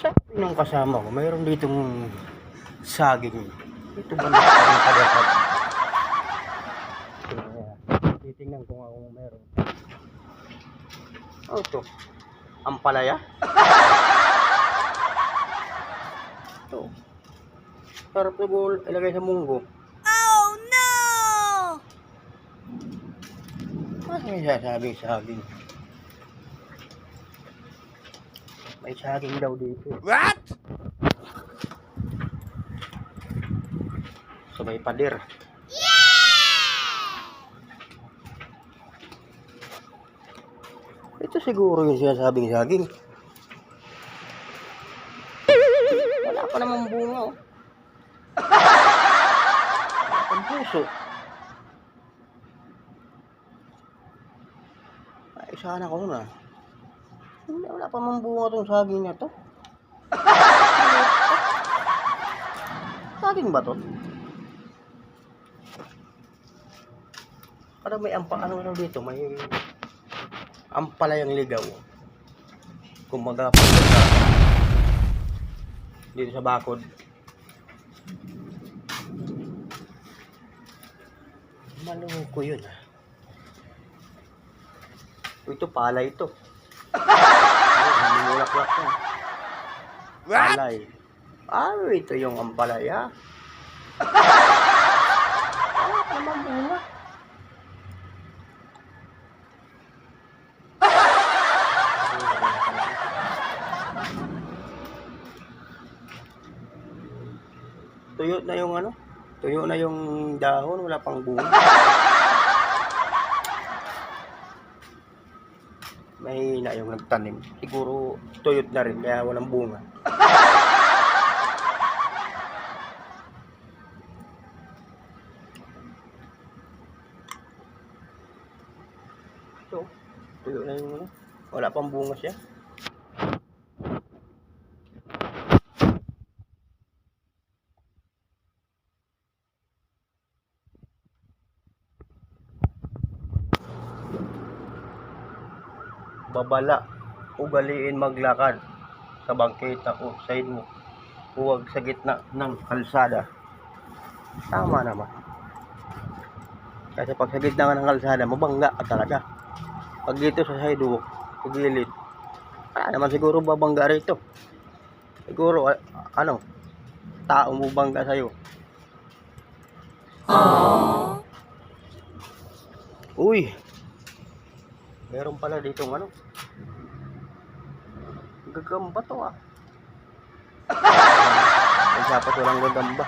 Sabi nung kasama ko, mayroon ditong saging. Ito ba nakakagod? Titingnan ko nga kung meron. Oh, ito. Ampalaya? Ito. Sarap na bol. Ilagay sa munggo. Oh no! Ano may sasabing saging? May saging daw dito. What? So may pader. Ito siguro yung sinasabing saging. Wala pa namang bunga, oh. Wala pang puso. Ay, sana ko na. Hindi, wala pa namang bunga tong saging na to. Saging ba to? Parang may ano dito, may ampalayang ligaw. Kumaga dito sa bakod. Malungko yun, ah. Ito palay ito. Mulak-lak na. Palay. Ito yung ampalaya. Naman bunga. Tuyo na yung ano? Tuyo na yung dahon, wala pang bunga. Mahina yung nagtanim. Siguro tuyot na rin kaya walang bunga. So, tuyo na yung ano? Wala pang bunga siya. Babala, ugaliin maglakad sa bangketa o sidewalk, huwag sa gitna ng kalsada. Tama naman. Kasi pag sa gitna ng kalsada, mabangga ka talaga. Pag dito sa sidewalk, sa gilid, naman siguro babangga rito. Siguro, taong bubangga sa'yo. Uy! Meron pala ditong gagamba to, ah. Ay, dapat walang gagamba.